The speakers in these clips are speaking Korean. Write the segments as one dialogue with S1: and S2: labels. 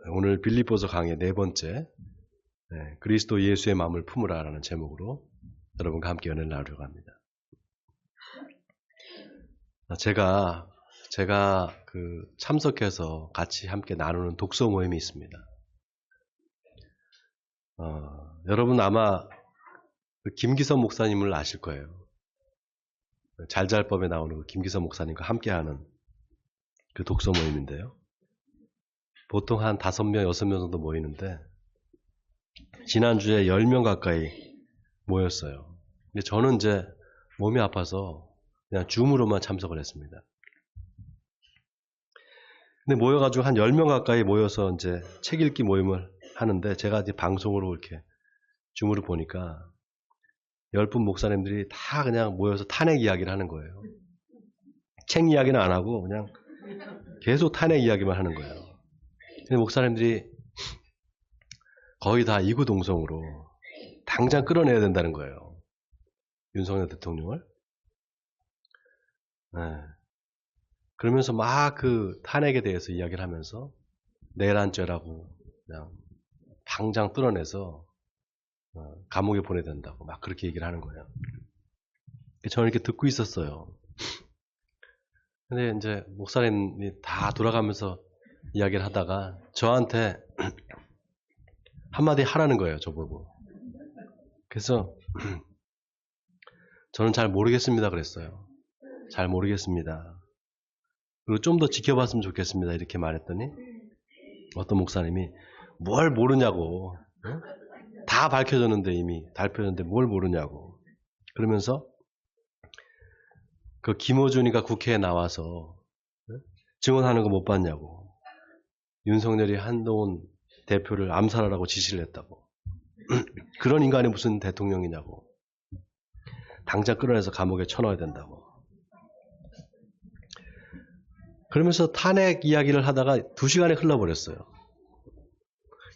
S1: 오늘 빌립보서 강의 4번째 그리스도 예수의 마음을 품으라라는 제목으로 여러분과 함께 연애를 나누려고 합니다. 제가 참석해서 같이 함께 나누는 독서 모임이 있습니다. 여러분 아마 김기선 목사님을 아실 거예요. 잘잘법에 나오는 김기선 목사님과 함께하는 그 독서 모임인데요. 보통 한 5명, 6명 정도 모이는데 지난주에 10명 가까이 모였어요. 근데 저는 이제 몸이 아파서 그냥 줌으로만 참석을 했습니다. 근데 모여가지고 한 10명 가까이 모여서 이제 책 읽기 모임을 하는데 제가 이제 방송으로 이렇게 줌으로 보니까 10분 목사님들이 다 그냥 모여서 탄핵 이야기를 하는 거예요. 책 이야기는 안 하고 그냥 계속 탄핵 이야기만 하는 거예요. 근데 목사님들이 거의 다 이구동성으로 당장 끌어내야 된다는 거예요. 윤석열 대통령을. 그러면서 막 그 탄핵에 대해서 이야기를 하면서 내란죄라고 그냥 당장 뚫어내서 감옥에 보내야 된다고 막 그렇게 얘기를 하는 거예요. 저는 이렇게 듣고 있었어요. 근데 이제 목사님이 다 돌아가면서 이야기를 하다가 저한테 한마디 하라는 거예요, 저보고. 그래서 저는 잘 모르겠습니다 그랬어요. 잘 모르겠습니다. 그리고 좀 더 지켜봤으면 좋겠습니다 이렇게 말했더니 어떤 목사님이 뭘 모르냐고, 다 밝혀졌는데 이미 밝혀졌는데 뭘 모르냐고 그러면서 그 김어준이가 국회에 나와서 증언하는 거 못 봤냐고, 윤석열이 한동훈 대표를 암살하라고 지시를 했다고, 그런 인간이 무슨 대통령이냐고, 당장 끌어내서 감옥에 쳐넣어야 된다고. 그러면서 탄핵 이야기를 하다가 2시간이 흘러버렸어요.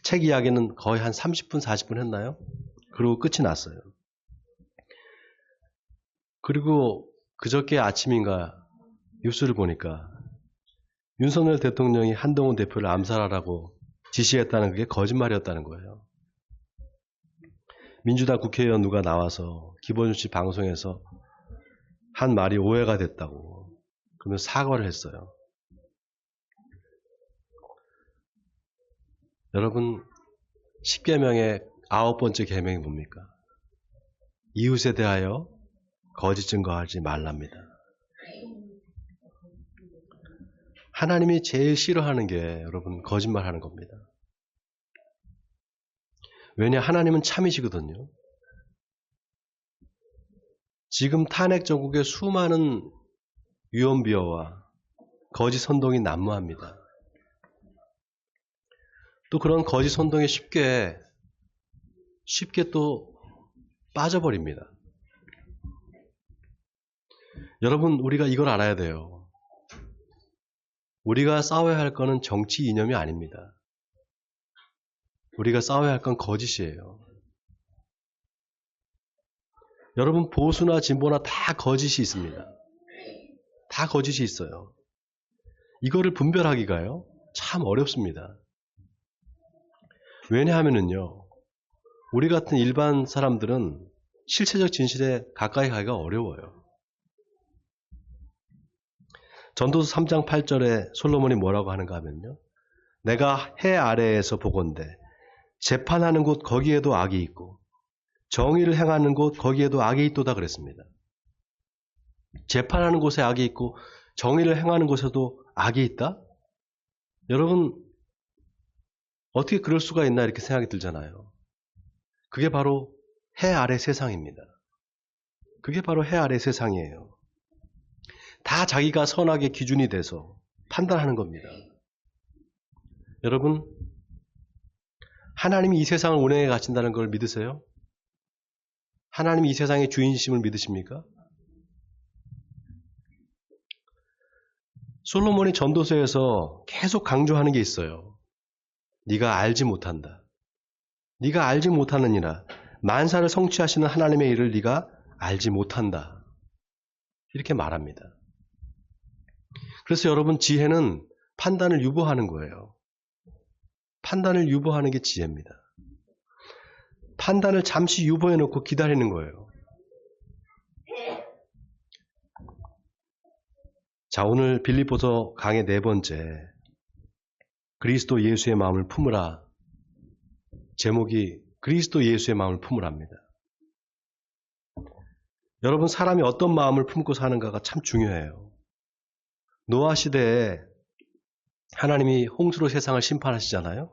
S1: 책 이야기는 거의 한 30분, 40분 했나요? 그리고 끝이 났어요. 그리고 그저께 아침인가 뉴스를 보니까 윤석열 대통령이 한동훈 대표를 암살하라고 지시했다는 그게 거짓말이었다는 거예요. 민주당 국회의원 누가 나와서 김어준 씨 방송에서 한 말이 오해가 됐다고 그러면서 사과를 했어요. 여러분 10계명의 9번째 계명이 뭡니까? 이웃에 대하여 거짓 증거하지 말랍니다. 하나님이 제일 싫어하는 게 여러분 거짓말하는 겁니다. 왜냐, 하나님은 참이시거든요. 지금 탄핵 전국에 수많은 유언비어와 거짓 선동이 난무합니다. 또 그런 거짓 선동에 쉽게 또 빠져버립니다. 여러분, 우리가 이걸 알아야 돼요. 우리가 싸워야 할 거는 정치 이념이 아닙니다. 우리가 싸워야 할 건 거짓이에요. 여러분, 보수나 진보나 다 거짓이 있습니다. 다 거짓이 있어요. 이거를 분별하기가요, 참 어렵습니다. 왜냐하면요, 우리 같은 일반 사람들은 실체적 진실에 가까이 가기가 어려워요. 전도서 3장 8절에 솔로몬이 뭐라고 하는가 하면요, 내가 해 아래에서 보건대 재판하는 곳 거기에도 악이 있고 정의를 행하는 곳 거기에도 악이 있도다 그랬습니다. 재판하는 곳에 악이 있고 정의를 행하는 곳에도 악이 있다? 여러분, 어떻게 그럴 수가 있나 이렇게 생각이 들잖아요. 그게 바로 해 아래 세상입니다. 그게 바로 해 아래 세상이에요. 다 자기가 선악의 기준이 돼서 판단하는 겁니다. 여러분, 하나님이 이 세상을 운행해 가신다는 걸 믿으세요? 하나님이 이 세상의 주인이심을 믿으십니까? 솔로몬이 전도서에서 계속 강조하는 게 있어요. 네가 알지 못한다. 네가 알지 못하느니라. 만사를 성취하시는 하나님의 일을 네가 알지 못한다. 이렇게 말합니다. 그래서 여러분, 지혜는 판단을 유보하는 거예요. 판단을 유보하는 게 지혜입니다. 판단을 잠시 유보해 놓고 기다리는 거예요. 자, 오늘 빌립보서 강의 4번째, 그리스도 예수의 마음을 품으라. 제목이 그리스도 예수의 마음을 품으랍니다. 여러분, 사람이 어떤 마음을 품고 사는가가 참 중요해요. 노아 시대에 하나님이 홍수로 세상을 심판하시잖아요.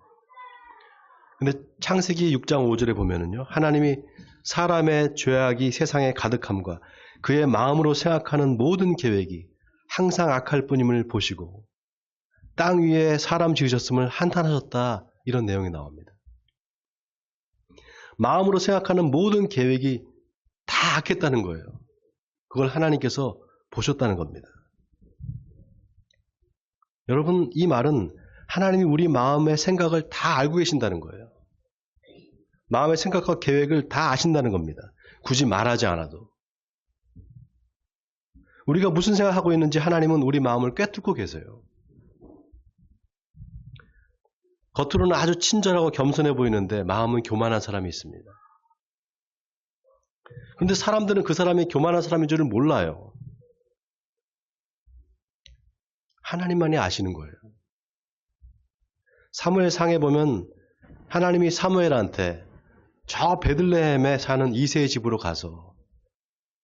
S1: 근데 창세기 6장 5절에 보면은요, 하나님이 사람의 죄악이 세상에 가득함과 그의 마음으로 생각하는 모든 계획이 항상 악할 뿐임을 보시고 땅 위에 사람 지으셨음을 한탄하셨다, 이런 내용이 나옵니다. 마음으로 생각하는 모든 계획이 다 악했다는 거예요. 그걸 하나님께서 보셨다는 겁니다. 여러분, 이 말은 하나님이 우리 마음의 생각을 다 알고 계신다는 거예요. 마음의 생각과 계획을 다 아신다는 겁니다. 굳이 말하지 않아도. 우리가 무슨 생각하고 있는지 하나님은 우리 마음을 꿰뚫고 계세요. 겉으로는 아주 친절하고 겸손해 보이는데 마음은 교만한 사람이 있습니다. 그런데 사람들은 그 사람이 교만한 사람인 줄을 몰라요. 하나님만이 아시는 거예요. 사무엘상에 보면 하나님이 사무엘한테 저 베들레헴에 사는 이새의 집으로 가서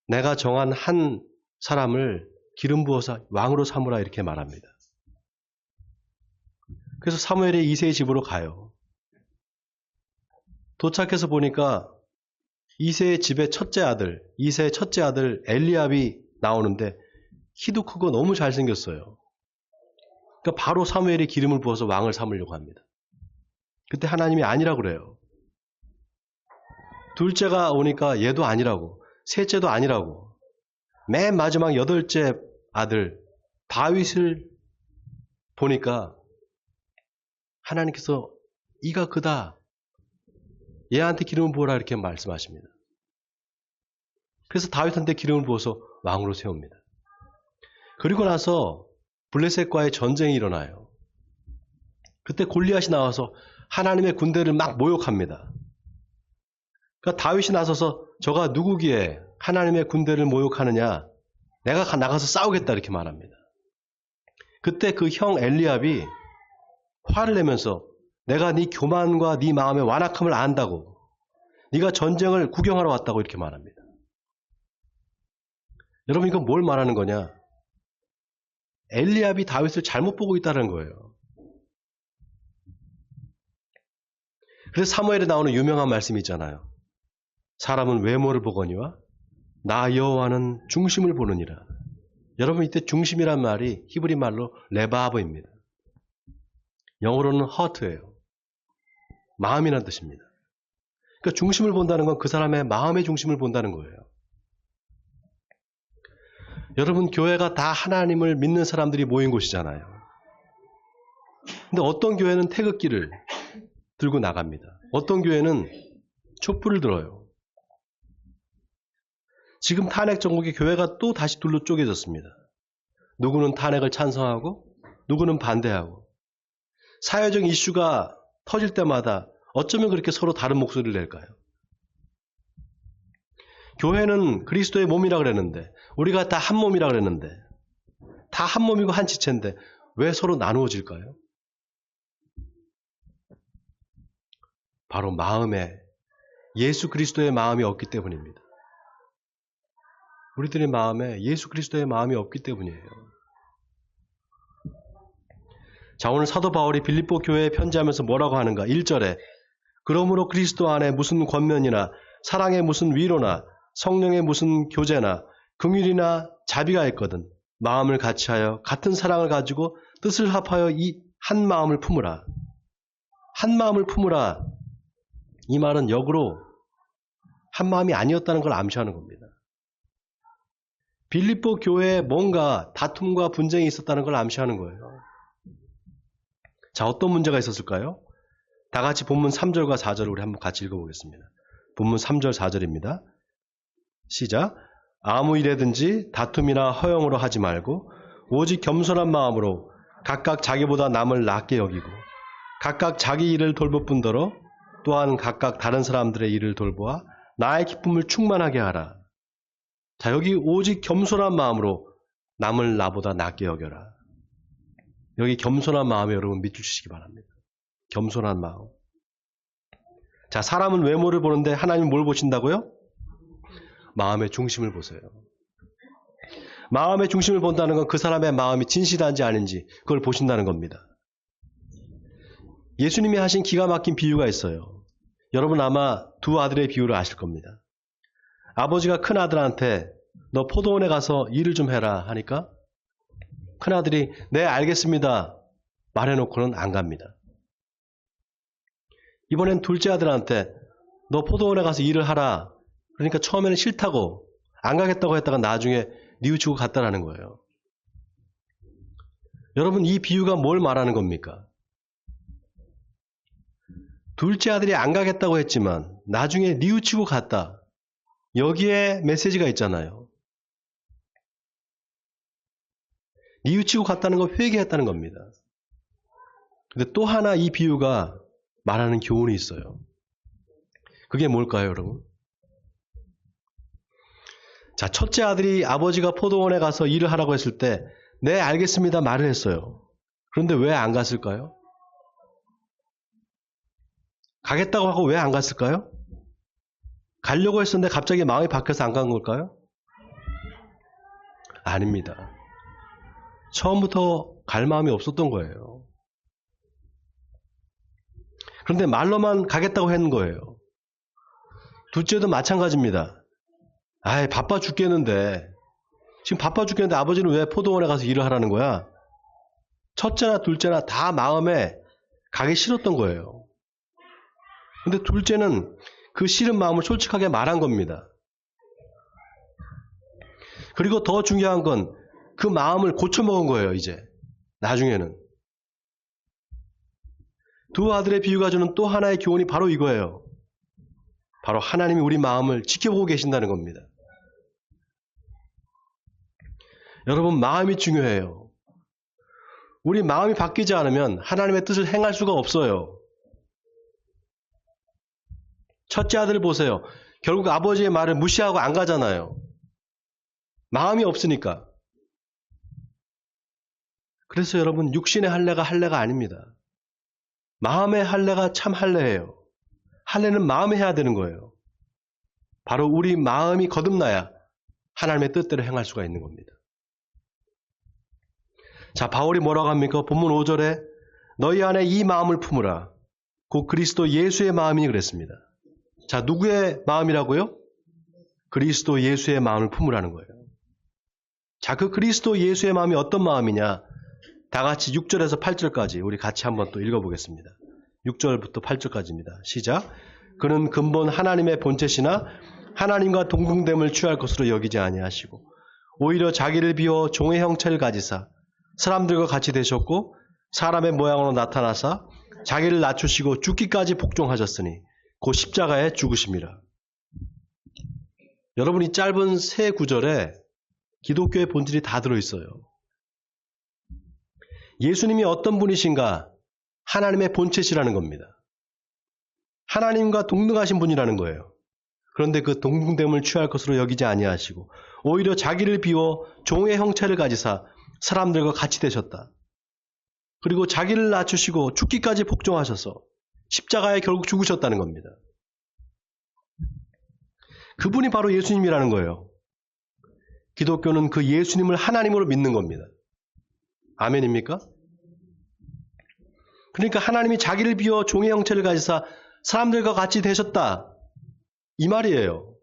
S1: 내가 정한 한 사람을 기름 부어서 왕으로 삼으라, 이렇게 말합니다. 그래서 사무엘이 이새의 집으로 가요. 도착해서 보니까 이새의 집의 이새의 첫째 아들 엘리압이 나오는데 키도 크고 너무 잘생겼어요. 그러니까 바로 사무엘이 기름을 부어서 왕을 삼으려고 합니다. 그때 하나님이 아니라고 그래요. 둘째가 오니까 얘도 아니라고, 셋째도 아니라고, 맨 마지막 8째 아들 다윗을 보니까 하나님께서 이가 그다, 얘한테 기름을 부어라, 이렇게 말씀하십니다. 그래서 다윗한테 기름을 부어서 왕으로 세웁니다. 그리고 나서 블레셋과의 전쟁이 일어나요. 그때 골리앗이 나와서 하나님의 군대를 막 모욕합니다. 그러니까 다윗이 나서서 저가 누구기에 하나님의 군대를 모욕하느냐, 내가 나가서 싸우겠다, 이렇게 말합니다. 그때 그 형 엘리압이 화를 내면서 내가 네 교만과 네 마음의 완악함을 안다고, 네가 전쟁을 구경하러 왔다고, 이렇게 말합니다. 여러분, 이건 뭘 말하는 거냐? 엘리압이 다윗을 잘못 보고 있다는 거예요. 그래서 사무엘에 나오는 유명한 말씀이 있잖아요. 사람은 외모를 보거니와 나 여호와는 중심을 보느니라. 여러분, 이때 중심이란 말이 히브리 말로 레바브입니다. 영어로는 heart예요. 마음이라는 뜻입니다. 그러니까 중심을 본다는 건 그 사람의 마음의 중심을 본다는 거예요. 여러분, 교회가 다 하나님을 믿는 사람들이 모인 곳이잖아요. 근데 어떤 교회는 태극기를 들고 나갑니다. 어떤 교회는 촛불을 들어요. 지금 탄핵 정국의 교회가 또 다시 둘로 쪼개졌습니다. 누구는 탄핵을 찬성하고 누구는 반대하고, 사회적 이슈가 터질 때마다 어쩌면 그렇게 서로 다른 목소리를 낼까요? 교회는 그리스도의 몸이라 그랬는데, 우리가 다 한 몸이라 그랬는데, 다 한 몸이고 한 지체인데 왜 서로 나누어질까요? 바로 마음에 예수 그리스도의 마음이 없기 때문입니다. 우리들의 마음에 예수 그리스도의 마음이 없기 때문이에요. 자, 오늘 사도 바울이 빌립보 교회에 편지하면서 뭐라고 하는가? 1절에 그러므로 그리스도 안에 무슨 권면이나 사랑의 무슨 위로나 성령의 무슨 교제나 긍휼이나 자비가 있거든 마음을 같이하여 같은 사랑을 가지고 뜻을 합하여 이 한 마음을 품으라. 한 마음을 품으라. 이 말은 역으로 한 마음이 아니었다는 걸 암시하는 겁니다. 빌립보 교회에 뭔가 다툼과 분쟁이 있었다는 걸 암시하는 거예요. 자, 어떤 문제가 있었을까요? 다 같이 본문 3절과 4절을 우리 한번 같이 읽어보겠습니다. 본문 3절 4절입니다. 시작. 아무 일에든지 다툼이나 허영으로 하지 말고 오직 겸손한 마음으로 각각 자기보다 남을 낮게 여기고 각각 자기 일을 돌볼 뿐더러 또한 각각 다른 사람들의 일을 돌보아 나의 기쁨을 충만하게 하라. 자, 여기 오직 겸손한 마음으로 남을 나보다 낫게 여겨라. 여기 겸손한 마음에 여러분 밑줄 치시기 바랍니다. 겸손한 마음. 자, 사람은 외모를 보는데 하나님은 뭘 보신다고요? 마음의 중심을 보세요. 마음의 중심을 본다는 건 그 사람의 마음이 진실한지 아닌지 그걸 보신다는 겁니다. 예수님이 하신 기가 막힌 비유가 있어요. 여러분 아마 두 아들의 비유를 아실 겁니다. 아버지가 큰 아들한테 너 포도원에 가서 일을 좀 해라 하니까 큰 아들이 네 알겠습니다 말해놓고는 안 갑니다. 이번엔 둘째 아들한테 너 포도원에 가서 일을 하라 그러니까 처음에는 싫다고 안 가겠다고 했다가 나중에 뉘우치고 갔다라는 거예요. 여러분 이 비유가 뭘 말하는 겁니까? 둘째 아들이 안 가겠다고 했지만 나중에 뉘우치고 갔다. 여기에 메시지가 있잖아요. 뉘우치고 갔다는 건 회개했다는 겁니다. 근데 또 하나 이 비유가 말하는 교훈이 있어요. 그게 뭘까요, 여러분? 자, 첫째 아들이 아버지가 포도원에 가서 일을 하라고 했을 때 네, 알겠습니다 말을 했어요. 그런데 왜 안 갔을까요? 가겠다고 하고 왜 안 갔을까요? 가려고 했었는데 갑자기 마음이 바뀌어서 안 간 걸까요? 아닙니다. 처음부터 갈 마음이 없었던 거예요. 그런데 말로만 가겠다고 했는 거예요. 둘째도 마찬가지입니다. 아이, 바빠 죽겠는데, 지금 바빠 죽겠는데 아버지는 왜 포도원에 가서 일을 하라는 거야? 첫째나 둘째나 다 마음에 가기 싫었던 거예요. 근데 둘째는 그 싫은 마음을 솔직하게 말한 겁니다. 그리고 더 중요한 건 그 마음을 고쳐먹은 거예요, 이제. 나중에는. 두 아들의 비유가 주는 또 하나의 교훈이 바로 이거예요. 바로 하나님이 우리 마음을 지켜보고 계신다는 겁니다. 여러분, 마음이 중요해요. 우리 마음이 바뀌지 않으면 하나님의 뜻을 행할 수가 없어요. 첫째 아들 보세요. 결국 아버지의 말을 무시하고 안 가잖아요. 마음이 없으니까. 그래서 여러분, 육신의 할례가 할례가 아닙니다. 마음의 할례가 참 할례예요. 할례는 마음에 해야 되는 거예요. 바로 우리 마음이 거듭나야 하나님의 뜻대로 행할 수가 있는 겁니다. 자, 바울이 뭐라고 합니까? 본문 5절에 너희 안에 이 마음을 품으라. 곧 그리스도 예수의 마음이니 그랬습니다. 자, 누구의 마음이라고요? 그리스도 예수의 마음을 품으라는 거예요. 자, 그 그리스도 예수의 마음이 어떤 마음이냐? 다 같이 6절에서 8절까지 우리 같이 한번 또 읽어보겠습니다. 6절부터 8절까지입니다. 시작. 그는 근본 하나님의 본체시나 하나님과 동등됨을 취할 것으로 여기지 아니하시고 오히려 자기를 비워 종의 형체를 가지사 사람들과 같이 되셨고 사람의 모양으로 나타나사 자기를 낮추시고 죽기까지 복종하셨으니 곧 십자가에 죽으심이라. 여러분 이 짧은 세 구절에 기독교의 본질이 다 들어있어요. 예수님이 어떤 분이신가? 하나님의 본체시라는 겁니다. 하나님과 동등하신 분이라는 거예요. 그런데 그 동등됨을 취할 것으로 여기지 아니하시고 오히려 자기를 비워 종의 형체를 가지사 사람들과 같이 되셨다. 그리고 자기를 낮추시고 죽기까지 복종하셔서 십자가에 결국 죽으셨다는 겁니다. 그분이 바로 예수님이라는 거예요. 기독교는 그 예수님을 하나님으로 믿는 겁니다. 아멘입니까? 그러니까 하나님이 자기를 비워 종의 형체를 가지사 사람들과 같이 되셨다. 이 말이에요.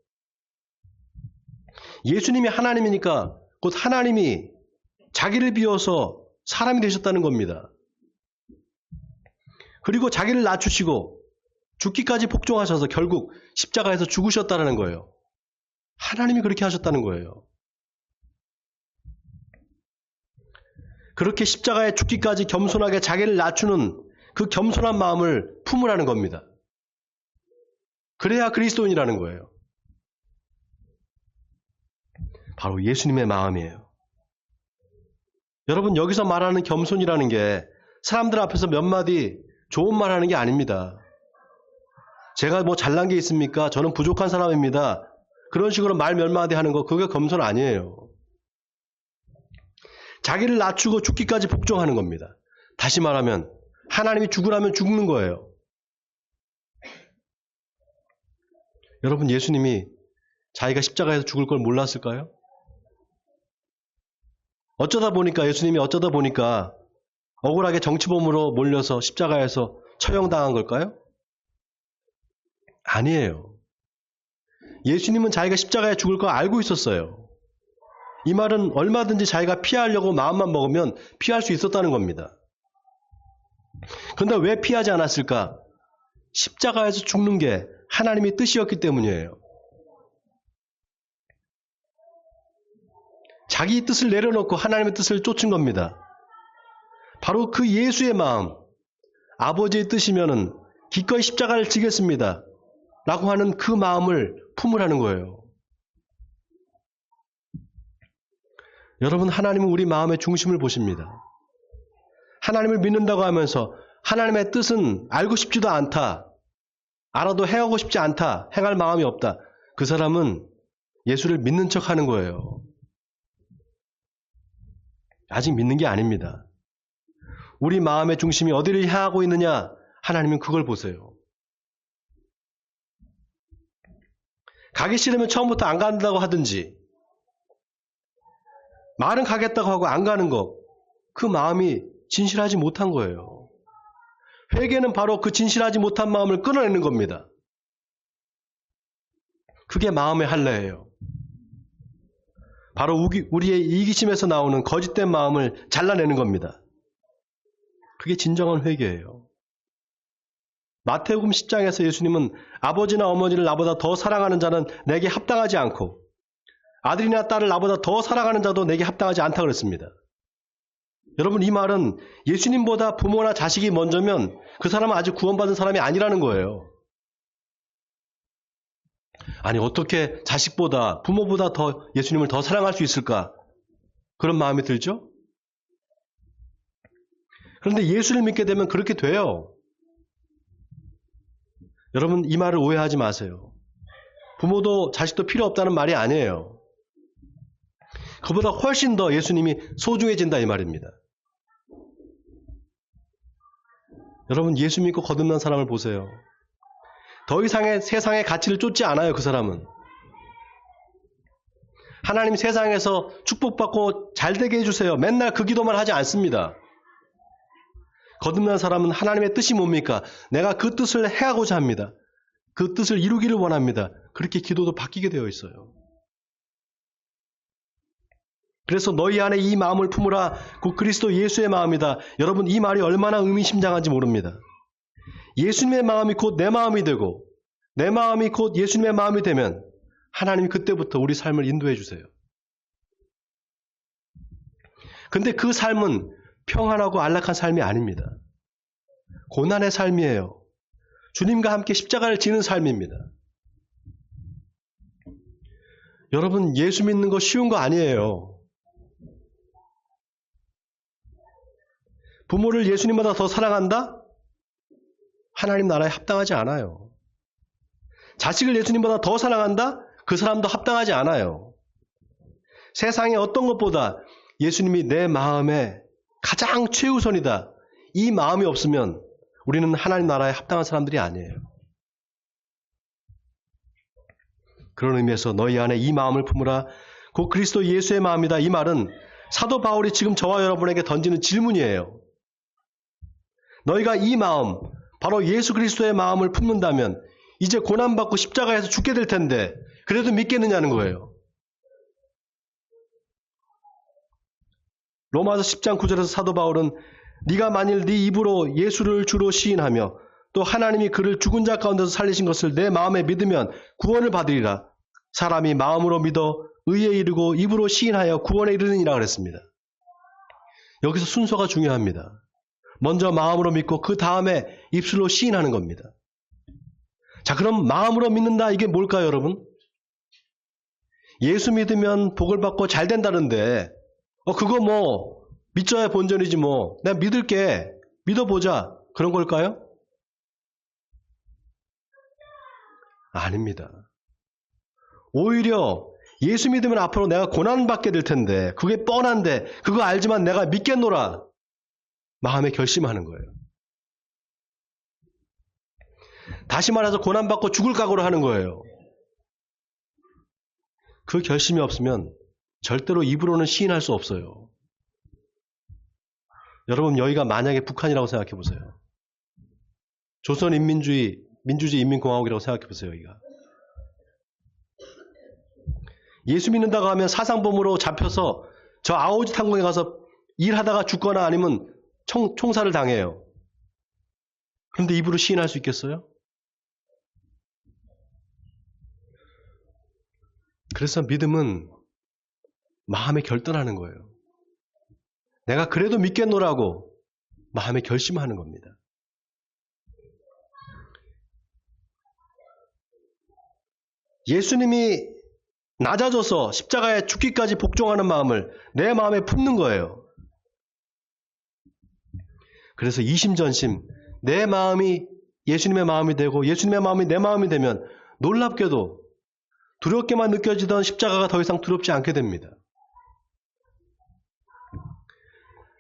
S1: 예수님이 하나님이니까 곧 하나님이 자기를 비워서 사람이 되셨다는 겁니다. 그리고 자기를 낮추시고 죽기까지 복종하셔서 결국 십자가에서 죽으셨다는 거예요. 하나님이 그렇게 하셨다는 거예요. 그렇게 십자가에 죽기까지 겸손하게 자기를 낮추는 그 겸손한 마음을 품으라는 겁니다. 그래야 그리스도인이라는 거예요. 바로 예수님의 마음이에요. 여러분 여기서 말하는 겸손이라는 게 사람들 앞에서 몇 마디 좋은 말 하는 게 아닙니다. 제가 뭐 잘난 게 있습니까? 저는 부족한 사람입니다. 그런 식으로 말 몇 마디 하는 거, 그게 겸손 아니에요. 자기를 낮추고 죽기까지 복종하는 겁니다. 다시 말하면 하나님이 죽으라면 죽는 거예요. 여러분, 예수님이 자기가 십자가에서 죽을 걸 몰랐을까요? 예수님이 어쩌다 보니까 억울하게 정치범으로 몰려서 십자가에서 처형당한 걸까요? 아니에요. 예수님은 자기가 십자가에 죽을 거 알고 있었어요. 이 말은 얼마든지 자기가 피하려고 마음만 먹으면 피할 수 있었다는 겁니다. 그런데 왜 피하지 않았을까? 십자가에서 죽는 게 하나님의 뜻이었기 때문이에요. 자기 뜻을 내려놓고 하나님의 뜻을 쫓은 겁니다. 바로 그 예수의 마음, 아버지의 뜻이면은 기꺼이 십자가를 지겠습니다 라고 하는 그 마음을 품으라는 거예요. 여러분, 하나님은 우리 마음의 중심을 보십니다. 하나님을 믿는다고 하면서 하나님의 뜻은 알고 싶지도 않다, 알아도 행하고 싶지 않다, 행할 마음이 없다, 그 사람은 예수를 믿는 척 하는 거예요. 아직 믿는 게 아닙니다. 우리 마음의 중심이 어디를 향하고 있느냐, 하나님은 그걸 보세요. 가기 싫으면 처음부터 안 간다고 하든지, 말은 가겠다고 하고 안 가는 것, 그 마음이 진실하지 못한 거예요. 회개는 바로 그 진실하지 못한 마음을 끊어내는 겁니다. 그게 마음의 할례예요. 바로 우리의 이기심에서 나오는 거짓된 마음을 잘라내는 겁니다. 그게 진정한 회개예요. 마태복음 10장에서 예수님은 아버지나 어머니를 나보다 더 사랑하는 자는 내게 합당하지 않고 아들이나 딸을 나보다 더 사랑하는 자도 내게 합당하지 않다고 그랬습니다. 여러분, 이 말은 예수님보다 부모나 자식이 먼저면 그 사람은 아직 구원받은 사람이 아니라는 거예요. 아니, 어떻게 자식보다 부모보다 더 예수님을 더 사랑할 수 있을까? 그런 마음이 들죠? 그런데 예수를 믿게 되면 그렇게 돼요. 여러분, 이 말을 오해하지 마세요. 부모도 자식도 필요 없다는 말이 아니에요. 그보다 훨씬 더 예수님이 소중해진다 이 말입니다. 여러분, 예수 믿고 거듭난 사람을 보세요. 더 이상의 세상의 가치를 쫓지 않아요. 그 사람은. 하나님 세상에서 축복받고 잘되게 해주세요. 맨날 그 기도만 하지 않습니다. 거듭난 사람은 하나님의 뜻이 뭡니까? 내가 그 뜻을 행하고자 합니다. 그 뜻을 이루기를 원합니다. 그렇게 기도도 바뀌게 되어 있어요. 그래서 너희 안에 이 마음을 품으라. 곧 그리스도 예수의 마음이다. 여러분, 이 말이 얼마나 의미심장한지 모릅니다. 예수님의 마음이 곧 내 마음이 되고 내 마음이 곧 예수님의 마음이 되면 하나님이 그때부터 우리 삶을 인도해 주세요. 근데 그 삶은 평안하고 안락한 삶이 아닙니다. 고난의 삶이에요. 주님과 함께 십자가를 지는 삶입니다. 여러분, 예수 믿는 거 쉬운 거 아니에요. 부모를 예수님보다 더 사랑한다? 하나님 나라에 합당하지 않아요. 자식을 예수님보다 더 사랑한다? 그 사람도 합당하지 않아요. 세상의 어떤 것보다 예수님이 내 마음에 가장 최우선이다. 이 마음이 없으면 우리는 하나님 나라에 합당한 사람들이 아니에요. 그런 의미에서 너희 안에 이 마음을 품으라. 곧 그리스도 예수의 마음이다. 이 말은 사도 바울이 지금 저와 여러분에게 던지는 질문이에요. 너희가 이 마음, 바로 예수 그리스도의 마음을 품는다면 이제 고난받고 십자가에서 죽게 될 텐데 그래도 믿겠느냐는 거예요. 로마서 10장 9절에서 사도 바울은 네가 만일 네 입으로 예수를 주로 시인하며 또 하나님이 그를 죽은 자 가운데서 살리신 것을 내 마음에 믿으면 구원을 받으리라. 사람이 마음으로 믿어 의에 이르고 입으로 시인하여 구원에 이르느니라 그랬습니다. 여기서 순서가 중요합니다. 먼저 마음으로 믿고 그 다음에 입술로 시인하는 겁니다. 자, 그럼 마음으로 믿는다, 이게 뭘까요, 여러분? 예수 믿으면 복을 받고 잘 된다는데 그거 뭐 믿져야 본전이지 뭐 내가 믿을게, 믿어보자, 그런 걸까요? 아닙니다. 오히려 예수 믿으면 앞으로 내가 고난받게 될 텐데 그게 뻔한데 그거 알지만 내가 믿겠노라 마음에 결심하는 거예요. 다시 말해서 고난받고 죽을 각오를 하는 거예요. 그 결심이 없으면 절대로 입으로는 시인할 수 없어요. 여러분 여기가 만약에 북한이라고 생각해 보세요. 조선인민주의 민주주의 인민공화국이라고 생각해 보세요. 여기가. 예수 믿는다고 하면 사상범으로 잡혀서 저 아오지 탄광에 가서 일하다가 죽거나 아니면 총살을 당해요. 그런데 입으로 시인할 수 있겠어요? 그래서 믿음은 마음에 결단하는 거예요. 내가 그래도 믿겠노라고 마음에 결심하는 겁니다. 예수님이 낮아져서 십자가에 죽기까지 복종하는 마음을 내 마음에 품는 거예요. 그래서 이심전심 내 마음이 예수님의 마음이 되고 예수님의 마음이 내 마음이 되면 놀랍게도 두렵게만 느껴지던 십자가가 더 이상 두렵지 않게 됩니다.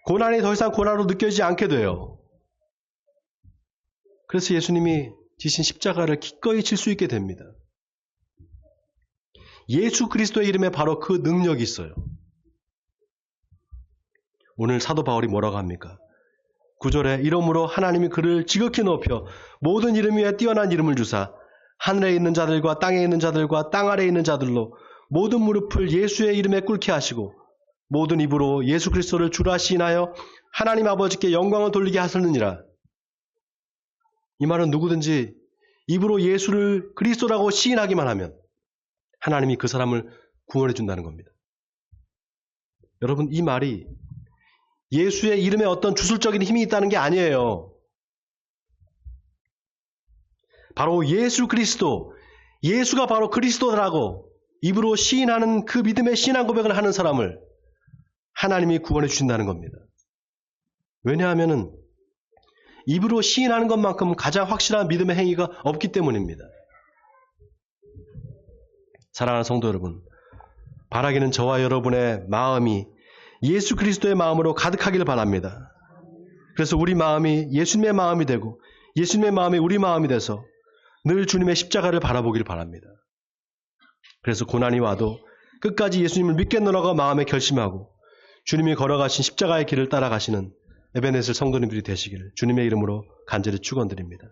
S1: 고난이 더 이상 고난으로 느껴지지 않게 돼요. 그래서 예수님이 지신 십자가를 기꺼이 질 수 있게 됩니다. 예수 그리스도의 이름에 바로 그 능력이 있어요. 오늘 사도 바울이 뭐라고 합니까? 9절에 이러므로 하나님이 그를 지극히 높여 모든 이름 위에 뛰어난 이름을 주사 하늘에 있는 자들과 땅에 있는 자들과 땅 아래에 있는 자들로 모든 무릎을 예수의 이름에 꿇게 하시고 모든 입으로 예수 그리스도를 주라 시인하여 하나님 아버지께 영광을 돌리게 하셨느니라. 이 말은 누구든지 입으로 예수를 그리스도라고 시인하기만 하면 하나님이 그 사람을 구원해 준다는 겁니다. 여러분 이 말이 예수의 이름에 어떤 주술적인 힘이 있다는 게 아니에요. 바로 예수 그리스도, 예수가 바로 그리스도라고 입으로 시인하는 그 믿음의 신앙 고백을 하는 사람을 하나님이 구원해 주신다는 겁니다. 왜냐하면 입으로 시인하는 것만큼 가장 확실한 믿음의 행위가 없기 때문입니다. 사랑하는 성도 여러분, 바라기는 저와 여러분의 마음이 예수 그리스도의 마음으로 가득하기를 바랍니다. 그래서 우리 마음이 예수님의 마음이 되고 예수님의 마음이 우리 마음이 돼서 늘 주님의 십자가를 바라보기를 바랍니다. 그래서 고난이 와도 끝까지 예수님을 믿겠노라고 마음에 결심하고 주님이 걸어가신 십자가의 길을 따라가시는 에베네셀 성도님들이 되시기를 주님의 이름으로 간절히 축원드립니다.